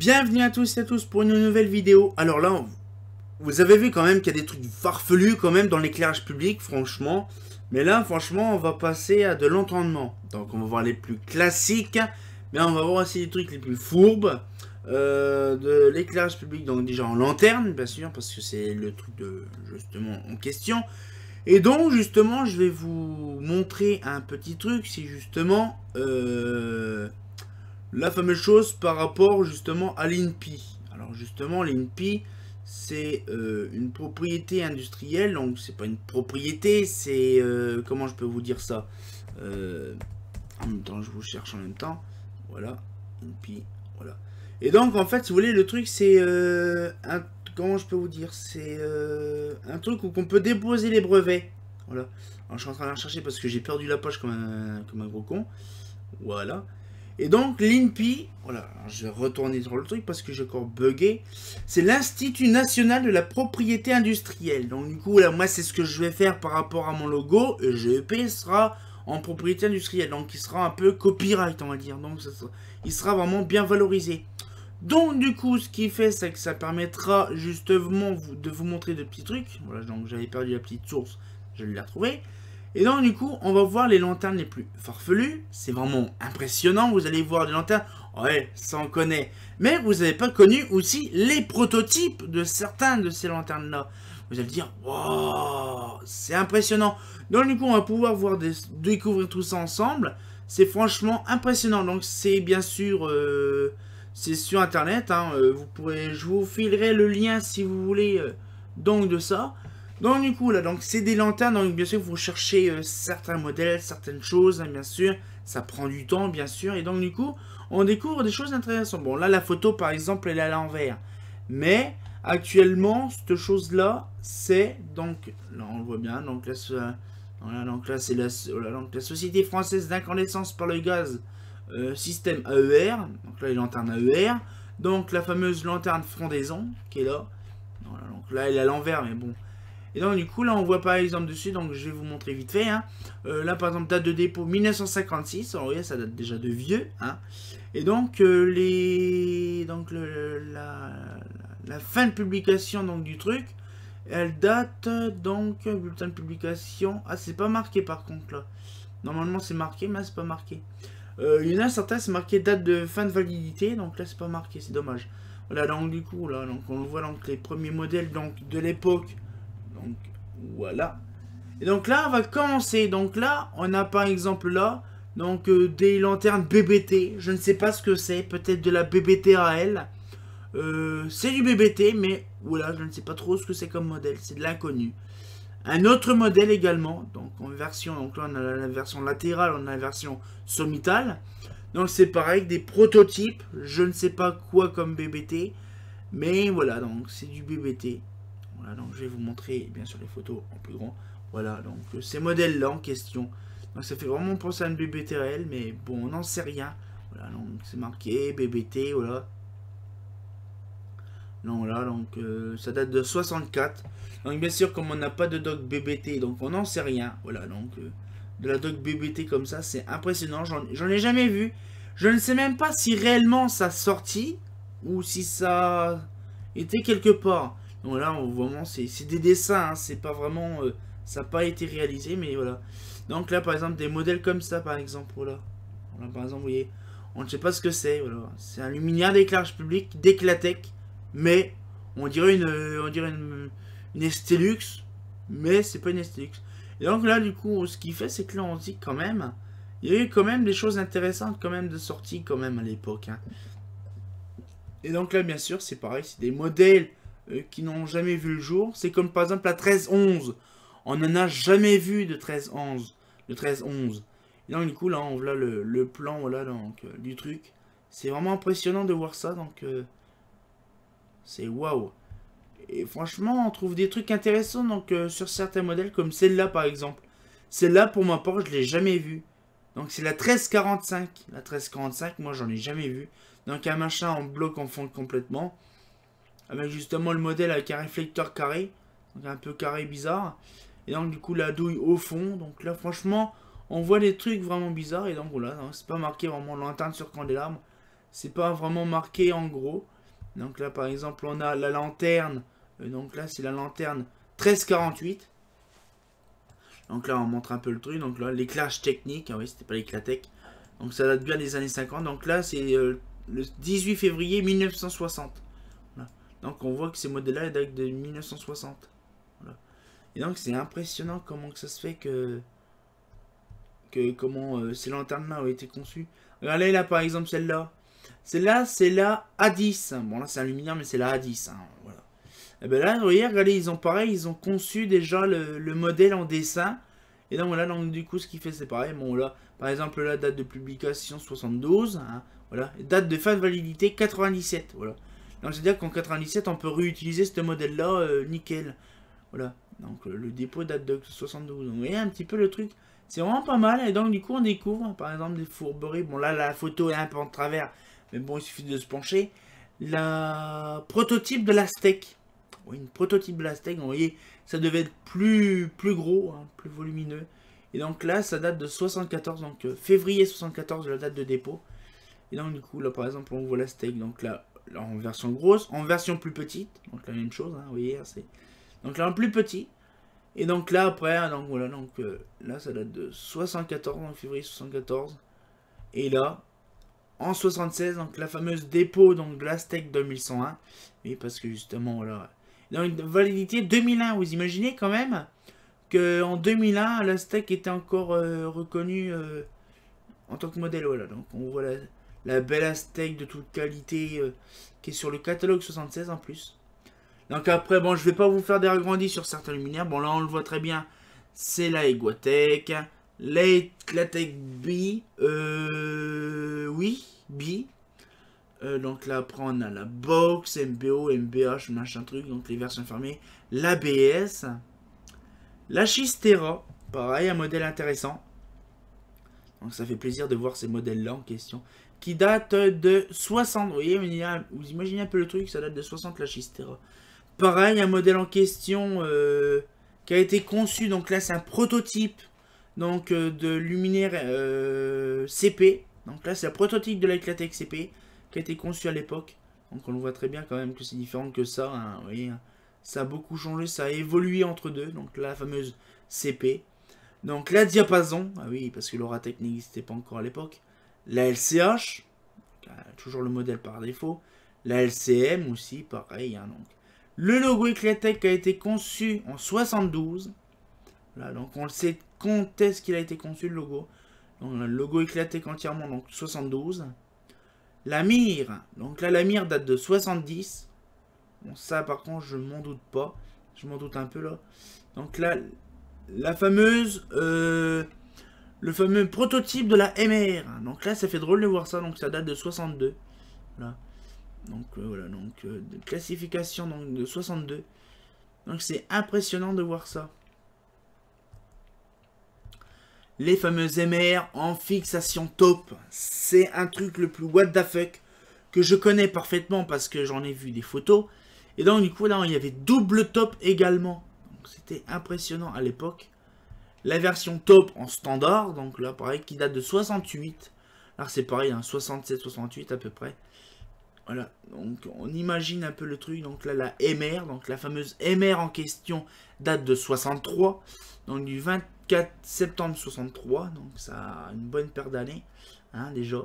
Bienvenue à tous et à tous pour une nouvelle vidéo. Alors là, vous avez vu quand même qu'il y a des trucs farfelus quand même dans l'éclairage public, franchement. Mais là, franchement, on va passer à de l'entendement. Donc on va voir les plus classiques, mais on va voir aussi les trucs les plus fourbes de l'éclairage public. Donc déjà en lanterne, bien sûr, parce que c'est le truc de justement en question. Et donc justement, je vais vous montrer un petit truc, si justement... la fameuse chose par rapport justement à l'INPI. Alors justement l'INPI c'est une propriété industrielle, donc c'est pas une propriété, c'est comment je peux vous dire ça, en même temps je vous cherche en même temps, voilà, INPI, voilà. Et donc en fait si vous voulez le truc c'est comment je peux vous dire, c'est un truc où on peut déposer les brevets, voilà. Alors je suis en train de la chercher parce que j'ai perdu la page comme un gros con, voilà. Et donc l'INPI, voilà, je vais retourner sur le truc parce que j'ai encore bugué, c'est l'Institut National de la Propriété Industrielle. Donc du coup, là, moi c'est ce que je vais faire par rapport à mon logo, GEP sera en propriété industrielle, donc il sera un peu copyright on va dire, donc il sera vraiment bien valorisé. Donc du coup, ce qui fait, c'est que ça permettra justement de vous montrer de petits trucs. Voilà, donc j'avais perdu la petite source, je l'ai retrouvée. Et donc du coup, on va voir les lanternes les plus farfelues. C'est vraiment impressionnant, vous allez voir des lanternes, ouais, ça on connaît. Mais vous n'avez pas connu aussi les prototypes de certains de ces lanternes-là. Vous allez dire, wow, c'est impressionnant. Donc du coup, on va pouvoir découvrir tout ça ensemble. C'est franchement impressionnant. Donc c'est bien sûr, c'est sur internet. Hein, je vous filerai le lien si vous voulez donc de ça. Donc du coup là, donc c'est des lanternes, donc bien sûr vous cherchez certains modèles, certaines choses, hein, bien sûr, ça prend du temps bien sûr, et donc du coup on découvre des choses intéressantes. Bon là la photo par exemple elle est à l'envers, mais actuellement cette chose là c'est donc, là on le voit bien, donc là, voilà, donc là c'est voilà, donc la Société Française d'Incandescence par le Gaz, système AER, donc là les lanternes AER, donc la fameuse lanterne frondaison qui est là, voilà, donc là elle est à l'envers mais bon. Et donc du coup là on voit par exemple dessus, donc je vais vous montrer vite fait, hein. Là par exemple date de dépôt 1956, alors oui ça date déjà de vieux, hein. Et donc la fin de publication donc du truc, elle date donc, bulletin de publication, ah c'est pas marqué par contre là, normalement c'est marqué mais c'est pas marqué. Il y en a certains c'est marqué date de fin de validité, donc là c'est pas marqué, c'est dommage. Voilà, donc du coup là donc on voit donc les premiers modèles donc de l'époque. Donc voilà. Et donc là on va commencer. Donc là on a par exemple là donc des lanternes BBT. Je ne sais pas ce que c'est. Peut-être de la BBT-AL. C'est du BBT mais voilà, je ne sais pas trop ce que c'est comme modèle. C'est de l'inconnu. Un autre modèle également. Donc en version, donc là on a la version latérale, on a la version sommitale. Donc c'est pareil, des prototypes. Je ne sais pas quoi comme BBT. Mais voilà, donc c'est du BBT. Voilà, donc je vais vous montrer bien sûr les photos en plus grand. Voilà, donc ces modèles-là en question. Donc ça fait vraiment penser à une BBT réelle, mais bon, on n'en sait rien. Voilà, donc c'est marqué BBT, voilà. Donc voilà, donc ça date de 64. Donc bien sûr, comme on n'a pas de doc BBT, donc on n'en sait rien. Voilà, donc de la doc BBT comme ça, c'est impressionnant. J'en ai jamais vu. Je ne sais même pas si réellement ça sortit ou si ça était quelque part. Donc là, vraiment, c'est des dessins, hein, c'est pas vraiment... ça n'a pas été réalisé, mais voilà. Donc là, par exemple, des modèles comme ça, par exemple, voilà. Voilà, par exemple, vous voyez, on ne sait pas ce que c'est, voilà. C'est un luminaire d'éclairage public, d'Eclatec, mais on dirait une Estelux, mais c'est pas une Estelux. Et donc là, du coup, ce qu'il fait, c'est que là, on se dit quand même, il y a eu quand même des choses intéressantes quand même de sortie quand même à l'époque, hein. Et donc là, bien sûr, c'est pareil, c'est des modèles qui n'ont jamais vu le jour. C'est comme par exemple la 1311. On n'en a jamais vu de 1311. De 1311. Et donc du coup, là, on voit le plan voilà, donc, du truc. C'est vraiment impressionnant de voir ça. Donc, c'est waouh. Et franchement, on trouve des trucs intéressants donc, sur certains modèles, comme celle-là par exemple. Celle-là, pour ma part, je ne l'ai jamais vue. Donc c'est la 1345. La 1345, moi, j'en ai jamais vu. Donc un machin en bloc en fond complètement. Avec justement le modèle avec un réflecteur carré. Donc un peu carré bizarre. Et donc du coup la douille au fond. Donc là franchement on voit des trucs vraiment bizarres. Et donc voilà, c'est pas marqué vraiment lanterne sur candélabre. c'est pas vraiment marqué en gros. Donc là par exemple on a la lanterne, donc là c'est la lanterne 1348. Donc là on montre un peu le truc, donc là l'éclairage technique, ah oui c'était pas l'éclatec. Donc ça date bien des années 50, donc là c'est le 18 février 1960. Voilà. Donc on voit que ces modèles-là datent de 1960. Voilà. Et donc c'est impressionnant comment que ça se fait que comment ces lanternes-là ont été conçues. Regardez là par exemple celle-là. Celle-là c'est la A10. Bon là c'est un luminaire mais c'est la A10. Hein, voilà. Et bien là vous voyez, regardez, ils ont pareil, ils ont conçu déjà le modèle en dessin. Et donc voilà, donc du coup ce qui fait c'est pareil. Bon là, par exemple la date de publication 72. Hein, voilà. Date de fin de validité 97. Voilà. Donc c'est-à-dire qu'en 97 on peut réutiliser ce modèle-là nickel. Voilà. Donc le dépôt date de 72. Donc vous voyez un petit peu le truc. C'est vraiment pas mal. Et donc du coup on découvre par exemple des fourberies. Bon là la photo est un peu en travers. Mais bon il suffit de se pencher. La prototype de la steak. Oui, une prototype de la steak. Vous voyez ça devait être plus gros. Hein, plus volumineux. Et donc là ça date de 74. Donc février 74 la date de dépôt. Et donc du coup là par exemple on voit la steak. Donc là en version grosse. En version plus petite. Donc la même chose. Hein, vous voyez c'est... Donc là en plus petit. Et donc là après, donc voilà, donc là ça date de 74, donc février 74. Et là, en 76, donc la fameuse dépôt donc de la steak 2101. Oui, parce que justement, voilà. Dans une validité 2001, vous imaginez quand même qu'en 2001, la steak était encore reconnue en tant que modèle. Voilà, donc on voit la belle Aztec de toute qualité qui est sur le catalogue 76 en plus. Donc après, bon, je vais pas vous faire des agrandis sur certains luminaires. Bon, là, on le voit très bien. C'est la Eguatech. La Eclatech B. Oui, B. Donc là, après, on a la Box, MBO, MBH, machin truc. Donc les versions fermées. La BS. La Chistera. Pareil, un modèle intéressant. Donc ça fait plaisir de voir ces modèles-là en question. Qui datent de 60. Vous voyez, vous imaginez un peu le truc. Ça date de 60 la Chistera. Pareil, un modèle en question qui a été conçu, donc là c'est un prototype donc, de luminaire CP. Donc là c'est un prototype de la Eclatech CP qui a été conçu à l'époque. Donc on le voit très bien quand même que c'est différent que ça. Hein, vous voyez, ça a beaucoup changé, ça a évolué entre deux. Donc la fameuse CP. Donc la diapason, ah oui parce que l'Oratech n'existait pas encore à l'époque. La LCH, toujours le modèle par défaut. La LCM aussi, pareil. Hein, donc. Le logo Eclatech a été conçu en 72. Là, donc on le sait quand est-ce qu'il a été conçu le logo. Donc le logo Eclatech entièrement, donc 72. La mire, donc là la mire date de 70. Bon ça par contre je m'en doute pas. Je m'en doute un peu là. Donc là, la fameuse... le fameux prototype de la MR. Donc là ça fait drôle de voir ça, donc ça date de 62. Là. Donc voilà, donc de classification donc, de 62. Donc c'est impressionnant de voir ça. Les fameuses MR en fixation top. C'est un truc le plus what the fuck que je connais parfaitement parce que j'en ai vu des photos. Et donc du coup là il y avait double top également. Donc c'était impressionnant à l'époque. La version top en standard, donc là pareil qui date de 68. Alors c'est pareil, hein, 67-68 à peu près. Voilà, donc on imagine un peu le truc. Donc là, la MR, donc la fameuse MR en question, date de 63. Donc du 24 septembre 63. Donc ça a une bonne paire d'années, hein, déjà.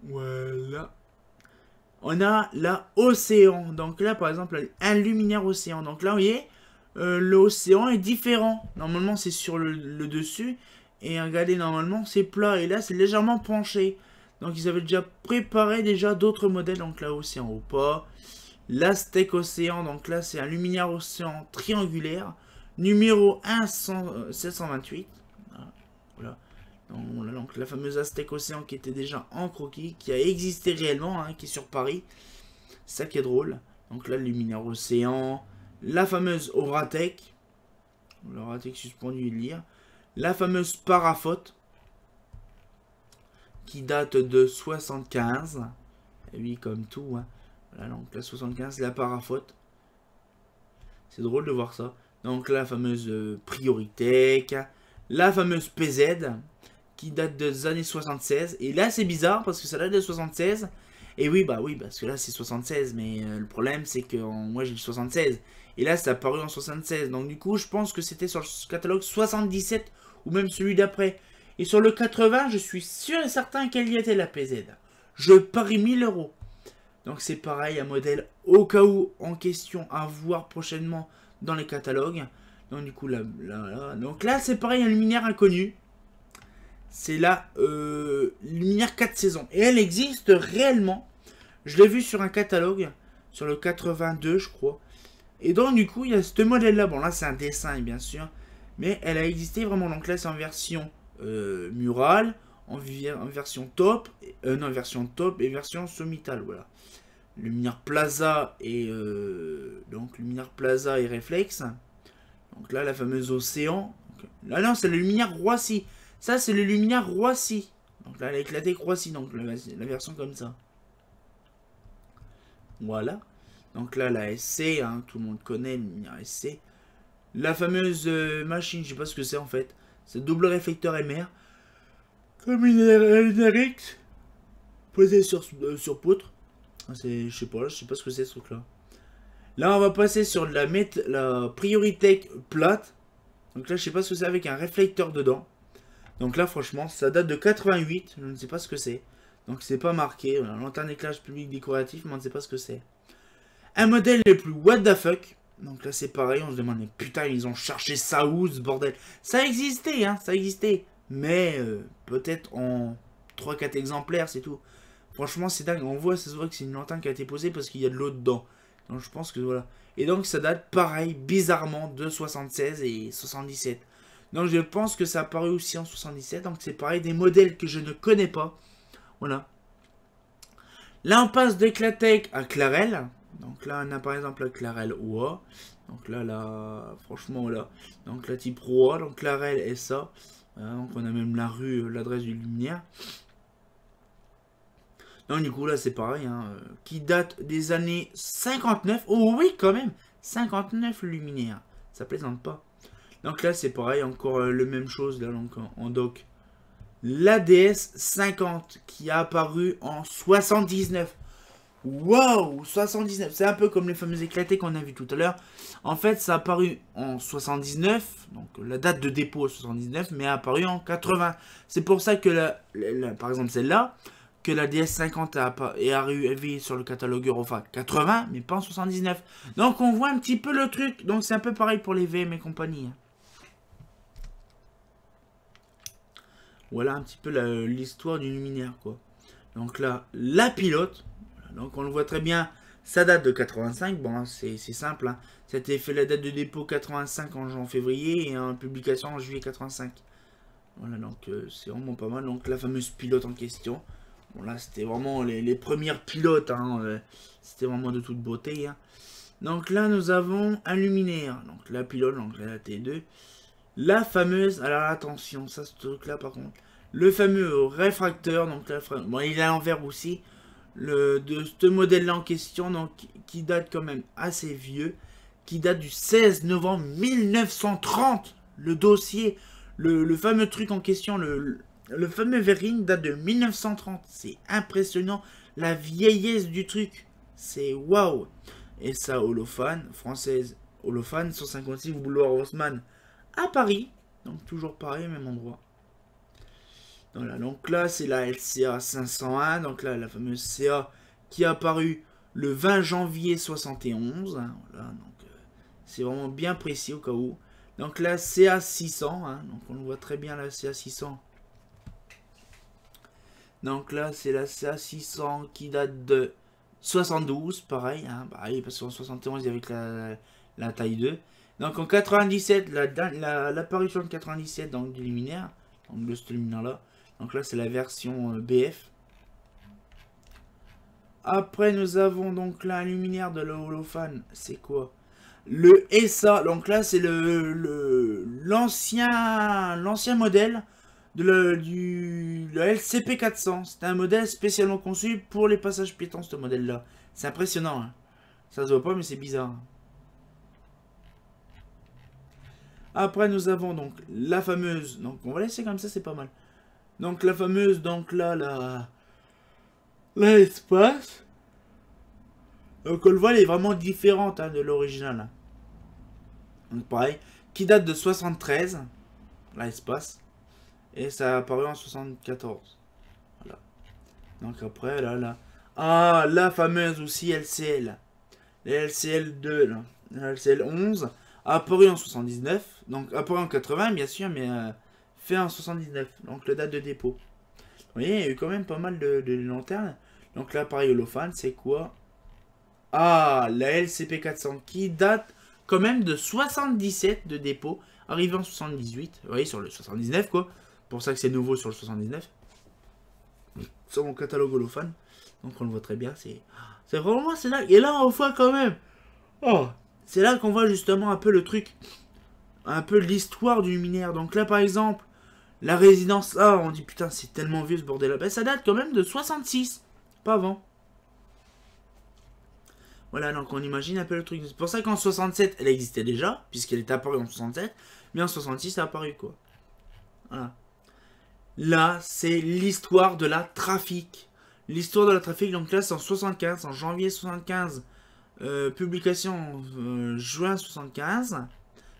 Voilà. On a la Océan. Donc là, par exemple, un luminaire Océan. Donc là, vous voyez, l'Océan est différent. Normalement, c'est sur le dessus. Et regardez, normalement, c'est plat. Et là, c'est légèrement penché. Donc ils avaient déjà préparé d'autres modèles. Donc là, Océan ou pas. L'Aztec Océan. Donc là, c'est un luminaire Océan triangulaire. Numéro 728. Voilà. Donc la fameuse Aztec Océan qui était déjà en croquis. Qui a existé réellement. Hein, qui est sur Paris. C'est ça qui est drôle. Donc là, le luminaire Océan. La fameuse Oratech. L'Oratech suspendu lire. La fameuse Paraphote. Qui date de 75. Et oui, comme tout. Hein. Voilà, donc la 75, la Paraphote. C'est drôle de voir ça. Donc la fameuse Prioritech. La fameuse PZ. Qui date des années 76. Et là, c'est bizarre parce que ça date de 76. Et oui, bah oui, parce que là c'est 76, mais le problème c'est que moi j'ai le 76. Et là ça a apparu en 76. Donc du coup je pense que c'était sur le catalogue 77 ou même celui d'après. Et sur le 80, je suis sûr et certain qu'elle y était la PZ. Je parie 1000 euros. Donc c'est pareil, un modèle au cas où en question à voir prochainement dans les catalogues. Donc du coup là. Donc là c'est pareil, un luminaire inconnu. C'est la luminaire 4 saisons. Et elle existe réellement. Je l'ai vu sur un catalogue, sur le 82 je crois. Et donc du coup il y a ce modèle là. Bon là c'est un dessin bien sûr. Mais elle a existé vraiment. Donc là c'est en version murale, en version top. Non, version top et version sommitale. Voilà. Luminaire Plaza et donc luminaire Plaza et réflexe. Donc là la fameuse Océan. Donc, là non c'est le luminaire Roissy. Ça c'est le luminaire Roissy. Donc là elle a éclaté Roissy. Donc la version comme ça. Voilà. Donc là la SC. Hein, tout le monde connaît le luminaire SC. La fameuse machine. Je sais pas ce que c'est en fait. C'est double réflecteur MR. Comme une RX. Posée sur poutre. Je sais pas ce que c'est ce truc là. Là on va passer sur la Prioritech plate. Donc là je sais pas ce que c'est avec un réflecteur dedans. Donc là franchement ça date de 88. Je ne sais pas ce que c'est. Donc c'est pas marqué. Voilà, lanterne éclairage public décoratif mais on ne sait pas ce que c'est. Un modèle le plus what the fuck. Donc là c'est pareil, on se demande mais putain ils ont cherché ça où ce bordel. Ça existait hein, ça existait. Mais peut-être en 3-4 exemplaires c'est tout. Franchement, c'est dingue. Ça se voit que c'est une lanterne qui a été posée parce qu'il y a de l'eau dedans. Donc, je pense que voilà. Et donc, ça date pareil, bizarrement, de 76 et 77. Donc, je pense que ça a apparu aussi en 77. Donc, c'est pareil, des modèles que je ne connais pas. Voilà. Là, on passe d'Eclatech à Clarel. Donc, là, on a par exemple la Clarel OA. Donc, là, franchement, là. Donc, la type OA. Donc, Clarel SA. Donc, on a même la rue, l'adresse du luminaire. Donc du coup là c'est pareil, hein, qui date des années 59. Oh oui quand même, 59 luminaires, ça plaisante pas. Donc là c'est pareil, encore le même chose là donc en doc. L'ADS 50 qui a apparu en 79. Waouh, 79, c'est un peu comme les fameux éclatés qu'on a vu tout à l'heure. En fait ça a apparu en 79, donc la date de dépôt 79, mais a apparu en 80. C'est pour ça que par exemple celle-là, que la DS50 est arrivée sur le catalogue Eurofa 80, mais pas en 79. Donc on voit un petit peu le truc. Donc c'est un peu pareil pour les VM et compagnie. Voilà un petit peu l'histoire du luminaire, quoi. Donc là, la pilote. Donc on le voit très bien, ça date de 85. Bon, c'est simple. Hein. Ça a été fait la date de dépôt 85 en février et en publication en juillet 85. Voilà, donc c'est vraiment pas mal. Donc la fameuse pilote en question. Bon là c'était vraiment les premières pilotes, hein, c'était vraiment de toute beauté. Hein. Donc là nous avons un luminaire, donc la pilote, donc la T2. La fameuse, alors attention, ça ce truc là par contre. Le fameux réfracteur, donc là, bon, il est à l'envers aussi. De ce modèle là en question, donc qui date quand même assez vieux. Qui date du 16 novembre 1930. Le dossier, le fameux truc en question, le fameux verring date de 1930. C'est impressionnant. La vieillesse du truc. C'est waouh. Et ça, holophane, française, holophane, 156 boulevard Haussmann à Paris. Donc toujours pareil, même endroit. Voilà, donc là, c'est la LCA 501. Donc là, la fameuse CA qui a apparu le 20 janvier 71. Hein, voilà, donc c'est vraiment bien précis au cas où. Donc la CA 600. Hein, donc on le voit très bien, la CA 600. Donc là, c'est la CA 600 qui date de 72, pareil, hein, pareil parce qu'en 71, il y avait la taille 2. Donc en 97, l'apparition de 97 donc, du luminaire, donc de ce luminaire-là. Donc là, c'est la version BF. Après, nous avons donc là un luminaire de l'holophane. C'est quoi? Le SA. Donc là, c'est l'ancien modèle de la LCP 400. C'est un modèle spécialement conçu pour les passages piétons, ce modèle-là. C'est impressionnant. Hein. Ça se voit pas, mais c'est bizarre. Après, nous avons donc la fameuse... Donc, on va laisser comme ça, c'est pas mal. Donc, la fameuse, donc là, Là, l'espace. Donc on le voit, elle est vraiment différente hein, de l'original. Hein. Donc pareil, qui date de 73, là l'espace, et ça a apparu en 74. Voilà. Donc après, là. Ah, la fameuse aussi LCL. La LCL2, là. La LCL11, a apparu en 79, donc apparu en 80 bien sûr, mais fait en 79, donc la date de dépôt. Vous voyez, il y a eu quand même pas mal de lanternes. Donc l'appareil holophane, c'est quoi? Ah, la LCP400 qui date quand même de 77 de dépôt, arrivé en 78. Vous voyez, sur le 79 quoi. Pour ça que c'est nouveau sur le 79. Sur mon catalogue holophane. Donc on le voit très bien. C'est vraiment, c'est là. Et là on voit quand même. Oh, c'est là qu'on voit justement un peu le truc. Un peu l'histoire du luminaire. Donc là par exemple, la résidence. Ah, on dit putain, c'est tellement vieux ce bordel là. Ben, ça date quand même de 66. Pas avant. Voilà, donc on imagine un peu le truc. C'est pour ça qu'en 67, elle existait déjà, puisqu'elle est apparue en 67, mais en 66, elle est apparue, quoi. Voilà. Là, c'est l'histoire de la trafic. L'histoire de la trafic, donc là, c'est en 75, en janvier 75, publication juin 75.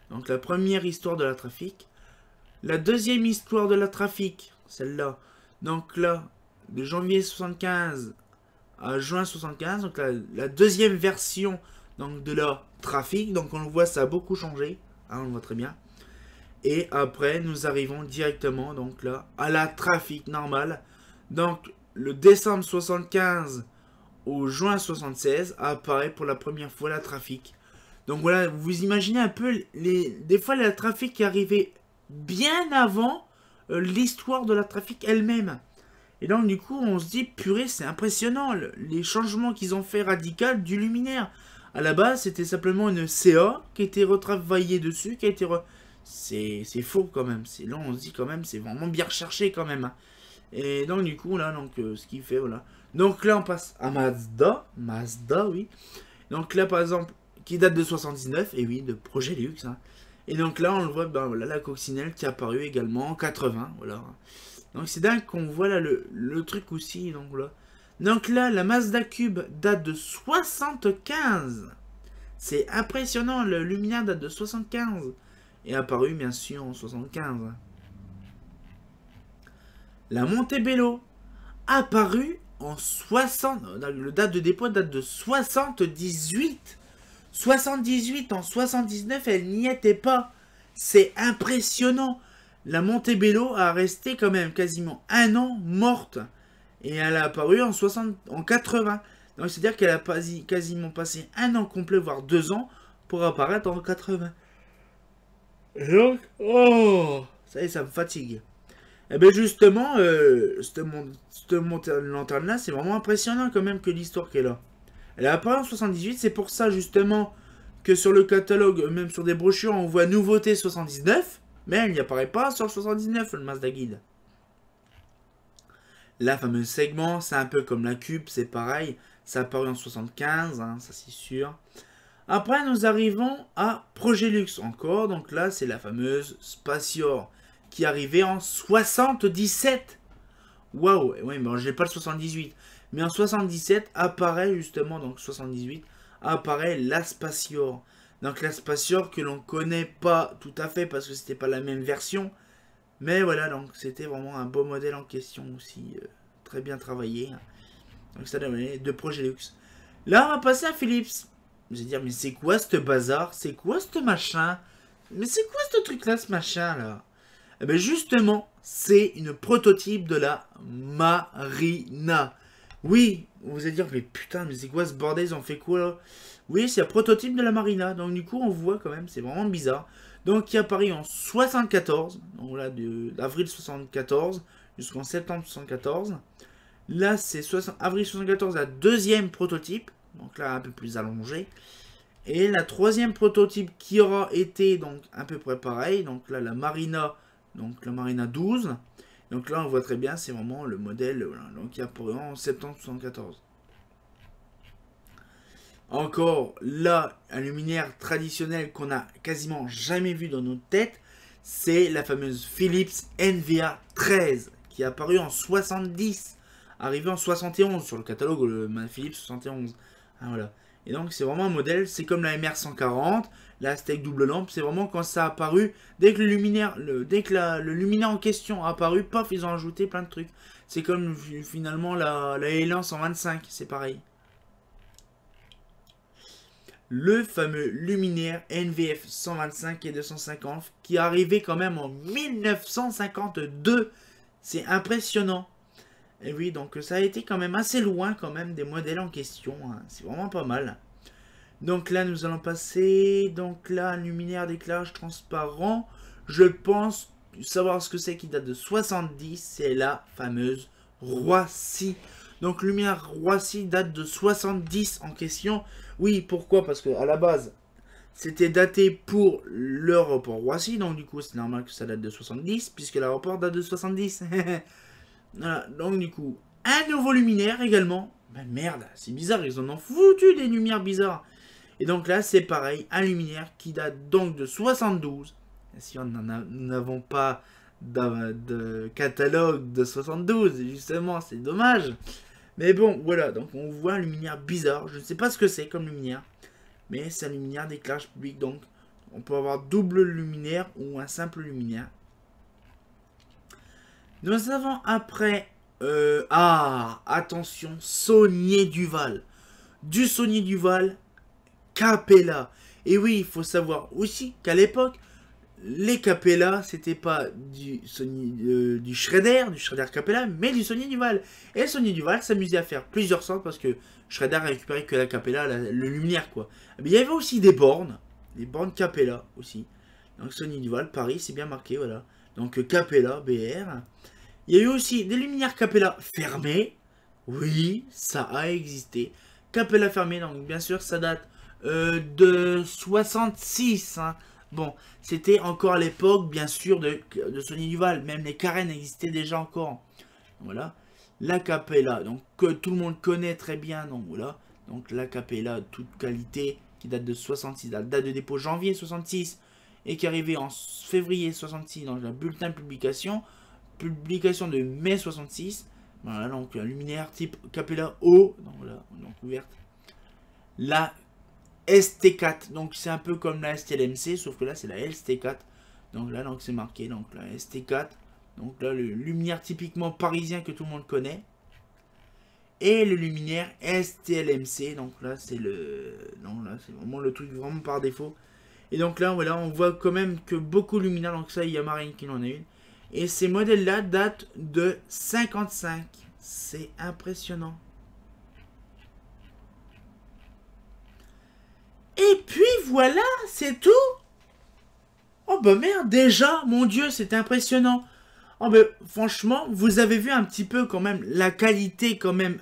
Donc la première histoire de la trafic. La deuxième histoire de la trafic, celle-là. Donc là, de janvier 75 à juin 75, donc la deuxième version donc, de la trafic. Donc on le voit, ça a beaucoup changé. Hein, on le voit très bien. Et après, nous arrivons directement donc là à la trafic normale. Donc le décembre 75 au juin 76 apparaît pour la première fois la trafic. Donc voilà, vous imaginez un peu des fois la trafic qui arrivait bien avant l'histoire de la trafic elle-même. Et donc du coup on se dit purée c'est impressionnant les changements qu'ils ont fait radical du luminaire. À la base c'était simplement une CA qui était retravaillée dessus, qui a été c'est faux quand même. Là on se dit quand même c'est vraiment bien recherché quand même. Hein. Et donc du coup là donc ce qui fait voilà. Donc là on passe à Mazda oui. Donc là par exemple qui date de 79 et oui de Projet Luxe. Hein. Et donc là on le voit ben, voilà, la coccinelle qui est apparue également en 80 voilà. Donc c'est dingue qu'on voit là le truc aussi. Donc là, la Mazda Cube date de 75. C'est impressionnant, le luminaire date de 75. Et apparu bien sûr en 75. La Montebello, apparue en 60. Le date de dépôt date de 78. 78 en 79, elle n'y était pas. C'est impressionnant. La Montebello a resté quand même quasiment un an morte. Et elle a apparu en 80. Donc c'est-à-dire qu'elle a quasiment passé un an complet, voire 2 ans, pour apparaître en 80. Et donc, oh, ça y est, ça me fatigue. Et bien justement, cette lanterne-là, c'est vraiment impressionnant quand même que l'histoire qu'elle a. Elle a apparu en 78, c'est pour ça justement que sur le catalogue, même sur des brochures, on voit nouveauté 79. Mais elle n'y apparaît pas sur le 79, le Mazda Guide. La fameuse segment, c'est un peu comme la Cube, c'est pareil. Ça apparu en 75, hein, ça c'est sûr. Après, nous arrivons à Projet Luxe encore. Donc là, c'est la fameuse Spacior qui arrivait en 77. Waouh, oui, mais je n'ai pas le 78. Mais en 77 apparaît justement, donc 78, apparaît la Spacior. Donc la Spacior que l'on connaît pas tout à fait parce que c'était pas la même version. Mais voilà, donc c'était vraiment un beau modèle en question aussi. Très bien travaillé. Donc ça donne de Projet Luxe. Là, on va passer à Philips. Vous allez dire, mais c'est quoi ce bazar? C'est quoi ce machin? Mais c'est quoi ce truc-là, ce machin-là? Eh bien justement, c'est une prototype de la Marina. Oui, vous allez dire, mais putain, mais c'est quoi ce bordel? Ils ont fait quoi là? Oui, c'est un prototype de la Marina. Donc du coup, on voit quand même, c'est vraiment bizarre. Donc qui apparaît en 74. Donc là, d'avril 74 jusqu'en septembre 74. Là, c'est avril 74, la deuxième prototype. Donc là, un peu plus allongé. Et la troisième prototype qui aura été donc à peu près pareil. Donc là, la Marina 12. Donc là, on voit très bien, c'est vraiment le modèle voilà, donc qui apparu en septembre 74. Encore là, un luminaire traditionnel qu'on a quasiment jamais vu dans notre tête, c'est la fameuse Philips NVA 13 qui est apparue en 70, arrivé en 71 sur le catalogue, le Philips 71. Ah, voilà. Et donc c'est vraiment un modèle, c'est comme la MR 140, la Aztec double lampe, c'est vraiment quand ça a apparu, dès que le luminaire, le luminaire en question a apparu, paf, ils ont ajouté plein de trucs. C'est comme finalement la L1 125, c'est pareil. Le fameux luminaire NVF 125 et 250 qui est arrivé quand même en 1952. C'est impressionnant. Et oui, donc ça a été quand même assez loin quand même des modèles en question. Hein. C'est vraiment pas mal. Donc là, nous allons passer. Donc là, un luminaire d'éclairage transparent. Je pense savoir ce que c'est qui date de 70. C'est la fameuse Roissy. Donc luminaire Roissy date de 70 en question. Oui, pourquoi? Parce que à la base, c'était daté pour l'aéroport Roissy. Donc du coup, c'est normal que ça date de 70. Puisque l'aéroport date de 70. Voilà, donc du coup, un nouveau luminaire également. Ben merde, c'est bizarre, ils en ont foutu des lumières bizarres. Et donc là, c'est pareil, un luminaire qui date donc de 72. Et si nous n'avons pas de catalogue de 72, justement, c'est dommage. Mais bon, voilà, donc on voit un luminaire bizarre. Je ne sais pas ce que c'est comme luminaire. Mais c'est un luminaire d'éclairage public, donc on peut avoir double luminaire ou un simple luminaire. Nous avons après... attention, Saunier Duval. Du Saunier Duval, Capella. Et oui, il faut savoir aussi qu'à l'époque, les Capella, c'était pas du Schrader Capella, mais du Saunier Duval. Et le Saunier Duval s'amusait à faire plusieurs sortes parce que Schrader a récupéré que la Capella, le luminaire quoi. Mais il y avait aussi des bornes Capella aussi. Donc Saunier Duval, Paris, c'est bien marqué, voilà. Donc Capella, BR. Il y a eu aussi des luminaires Capella fermés. Oui, ça a existé. Capella fermé, donc bien sûr ça date de 66. Hein. Bon, c'était encore à l'époque, bien sûr, de Saunier Duval. Même les carènes existaient déjà encore. Voilà. La Capella, donc que tout le monde connaît très bien. Donc voilà. Donc la Capella, toute qualité, qui date de 66. La date de dépôt janvier 66. Et qui est arrivée en février 66 dans le bulletin de publication de mai 66. Voilà, donc un luminaire type Capella O. Donc voilà, donc ouverte. La ST4, donc c'est un peu comme la STLMC, sauf que là c'est la LST4. Donc là, donc c'est marqué, donc la ST4. Donc là, le luminaire typiquement parisien que tout le monde connaît. Et le luminaire STLMC, donc là c'est le... Non, là c'est vraiment le truc vraiment par défaut. Et donc là, voilà, on voit quand même que beaucoup de luminaires, donc ça, il y a Marine qui en a une. Et ces modèles-là datent de 55. C'est impressionnant. Et puis voilà, c'est tout. Oh bah merde, déjà, mon Dieu, c'est impressionnant. Oh bah franchement, vous avez vu un petit peu quand même la qualité quand même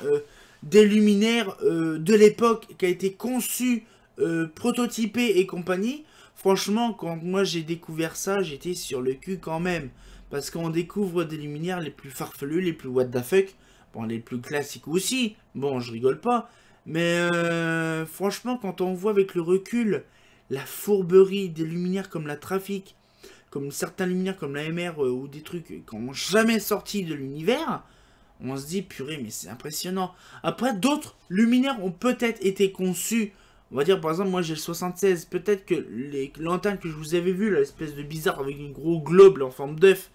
des luminaires de l'époque qui a été conçu, prototypé et compagnie. Franchement, quand moi j'ai découvert ça, j'étais sur le cul quand même. Parce qu'on découvre des luminaires les plus farfelus, les plus what the fuck. Bon, les plus classiques aussi. Bon, je rigole pas. Mais franchement, quand on voit avec le recul la fourberie des luminaires comme la Trafic, comme certains luminaires comme la MR ou des trucs qui n'ont jamais sorti de l'univers, on se dit, purée, mais c'est impressionnant. Après, d'autres luminaires ont peut-être été conçus. On va dire, par exemple, moi j'ai le 76. Peut-être que les lanternes que je vous avais vues, l'espèce de bizarre avec une gros globe en forme d'œuf,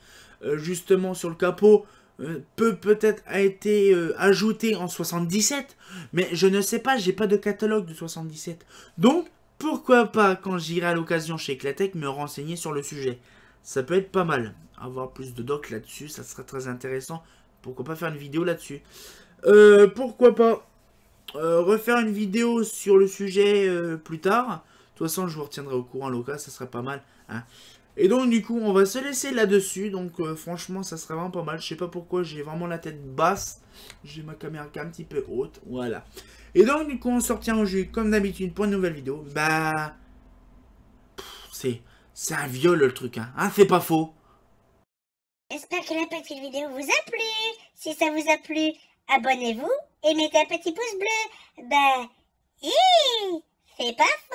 justement sur le capot, peut-être a été ajouté en 77. Mais je ne sais pas, j'ai pas de catalogue de 77. Donc, pourquoi pas, quand j'irai à l'occasion chez Eclatech, me renseigner sur le sujet. Ça peut être pas mal. Avoir plus de docs là-dessus, ça serait très intéressant. Pourquoi pas faire une vidéo là-dessus. Pourquoi pas refaire une vidéo sur le sujet plus tard. De toute façon, je vous retiendrai au courant, Loca, ça serait pas mal. Hein. Et donc, du coup, on va se laisser là-dessus. Donc, franchement, ça serait vraiment pas mal. Je sais pas pourquoi, j'ai vraiment la tête basse. J'ai ma caméra qui est un petit peu haute. Voilà. Et donc, du coup, on se retient au jus, comme d'habitude, pour une nouvelle vidéo. Bah... C'est un viol, le truc, hein. Hein, c'est pas faux. J'espère que la petite vidéo vous a plu. Si ça vous a plu, abonnez-vous et mettez un petit pouce bleu. Bah, c'est pas faux.